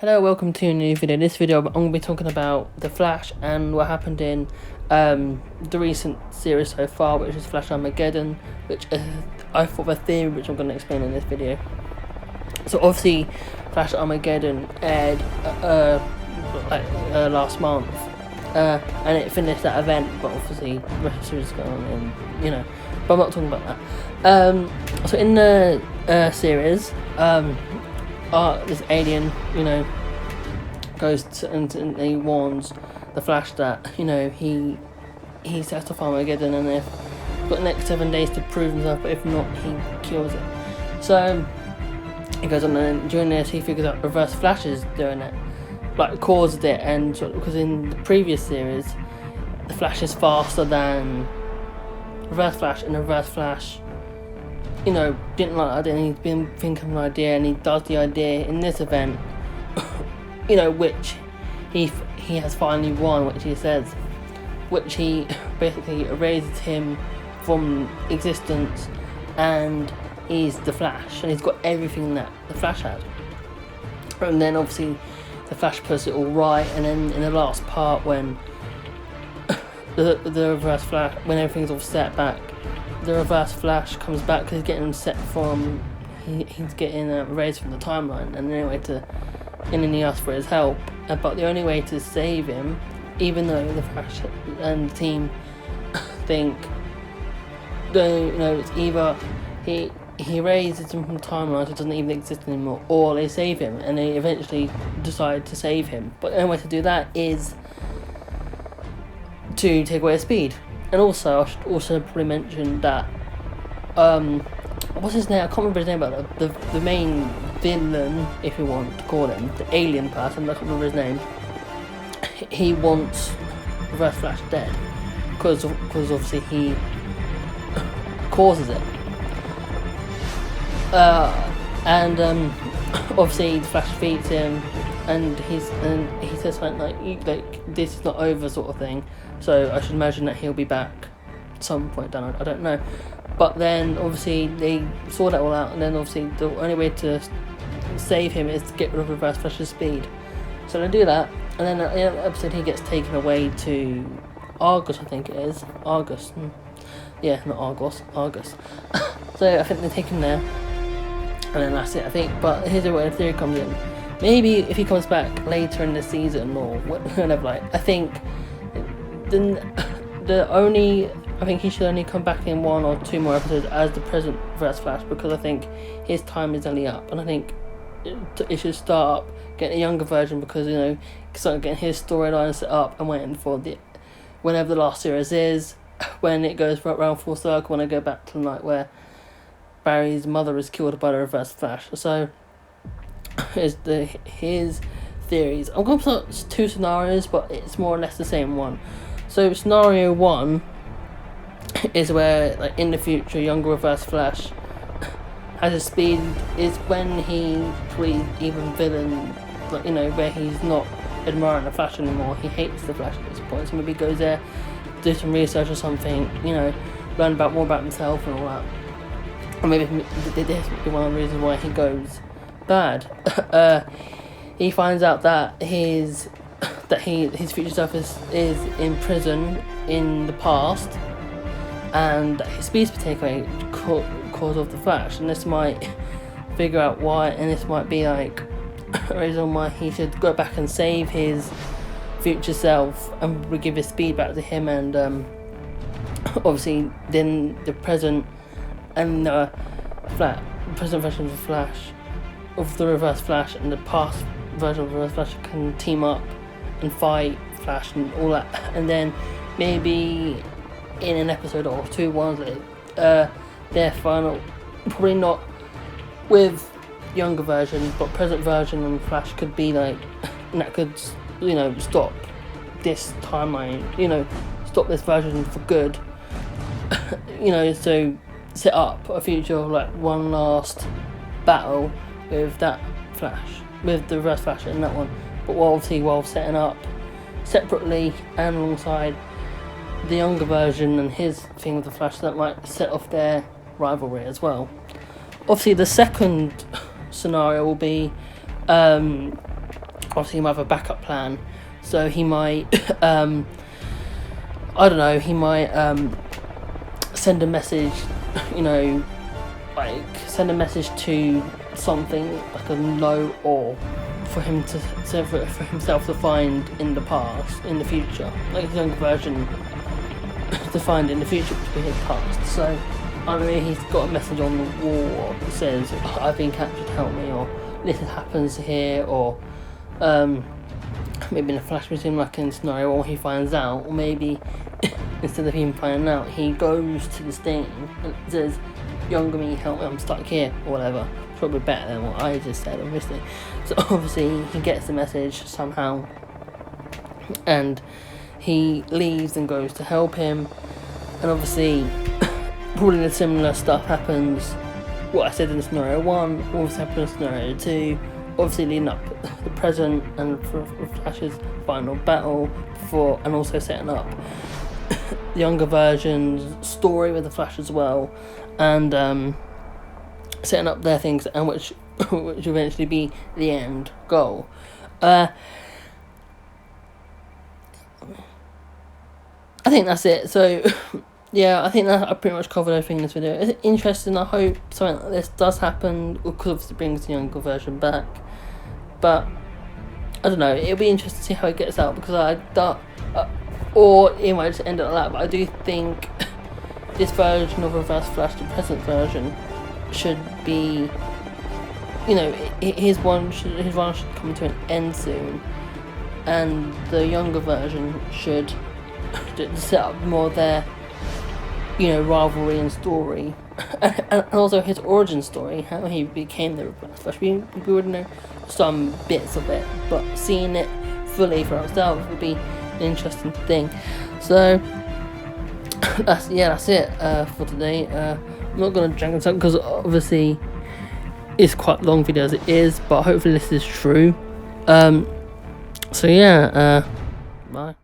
Hello, welcome to a new video. In this video, I'm going to be talking about The Flash and what happened in the recent series so far, which is Flash Armageddon, which I thought of a theory which I'm going to explain in this video. So obviously, Flash Armageddon aired last month, and it finished that event, but obviously the rest of the series is going on, and but I'm not talking about that. So in the series, this alien, goes to, and he warns the Flash that, he sets off Armageddon, and if got the next 7 days to prove himself, but if not, he kills it. So he goes on, and during this, he figures out Reverse Flash is doing it, caused it, and because in the previous series, the Flash is faster than Reverse Flash, and Reverse Flash, didn't like the idea, and he's been thinking of an idea, and he does the idea in this event, which he has finally won, which he says, which he basically erases him from existence, and he's the Flash, and he's got everything that the Flash had. And then obviously the Flash puts it all right, and then in the last part when the Reverse Flash, when everything's all set back, the Reverse Flash comes back because he's getting he's getting erased from the timeline, and then he asks for his help, but the only way to save him, even though the Flash and the team think, it's either he erases him from the timeline so it doesn't even exist anymore, or they save him, and they eventually decide to save him. But the only way to do that is to take away his speed. And also, I should also probably mention that, what's his name? I can't remember his name, but the main villain, if you want to call him, the alien person, I can't remember his name, he wants Reverse Flash dead, because obviously he causes it. Obviously the Flash defeats him, and he says something like this is not over, sort of thing. So I should imagine that he'll be back at some point down. I don't know, but then obviously they sort that all out, and then obviously the only way to save him is to get rid of Reverse Flash's speed. So they do that, and then at the end of the episode he gets taken away to Argus, I think it is Argus. Yeah, not Argos, Argus. So I think they take him there, and then that's it, I think. But here's where the theory comes in. Maybe if he comes back later in the season or whatever, I think I think he should only come back in 1 or 2 more episodes as the present Reverse Flash, because I think his time is only up, and I think it should start up getting a younger version, because start getting his storyline set up and waiting for whenever the last series is, when it goes around full circle, when I go back to the night where Barry's mother is killed by the Reverse Flash. So his theories. I'm going to put 2 scenarios, but it's more or less the same one. So scenario 1 is where, in the future, younger Reverse Flash has his speed, is when he probably even villain, where he's not admiring the Flash anymore. He hates the Flash at this point, so maybe he goes there, do some research or something, learn more about himself and all that. Or maybe this would be one of the reasons why he goes bad. He finds out that his future self is in prison in the past, and that his speed's been taken away cause of the Flash, and this might figure out why, and this might be a reason why he should go back and save his future self and give his speed back to him, and obviously then the present and the present version of the Flash, of the Reverse Flash, and the past version of the Reverse Flash can team up and fight Flash and all that, and then maybe in an episode or 2 their final, probably not with younger version, but present version and Flash could be and that could stop this timeline, stop this version for good. So set up a future, one last battle with that Flash, with the Reverse Flash in that one, but while setting up separately and alongside the younger version and his thing with the Flash, that might set off their rivalry as well. Obviously the second scenario will be obviously he might have a backup plan, so he might I don't know, he might send a message, you know, like send a message to something like a note, or for him for himself to find in the past, in the future, like his younger version to find in the future, which will be his past. So I don't know, he's got a message on the wall that says, "I've been captured, help me," or "This happens here," or maybe in a flash with him, like in scenario, or he finds out, or maybe instead of him finding out, he goes to this thing and says, "Younger me, help me, I'm stuck here," or whatever. Probably better than what I just said, obviously. So obviously he gets the message somehow, and he leaves and goes to help him, and obviously probably the similar stuff happens. What I said in scenario 1 also happened in scenario 2, obviously leading up the present and for Flash's final battle before, and also setting up the younger version's story with the Flash as well, and setting up their things, and which eventually be the end goal. I think that's it. So yeah, I think that I pretty much covered everything in this video. It's interesting. I hope something like this does happen, because obviously it brings the younger version back. But I don't know, it'll be interesting to see how it gets out, because I don't, or it might just end up like that. But I do think this version of Reverse Flash, the present version, should be, you know, his run should come to an end soon, and the younger version should set up more of their, you know, rivalry and story, and also his origin story, how he became the Reverse Flash. We would know some bits of it, but seeing it fully for ourselves would be an interesting thing. So that's it for today. I'm not going to drag this up because obviously it's quite long video as it is, but hopefully this is true. So yeah, bye.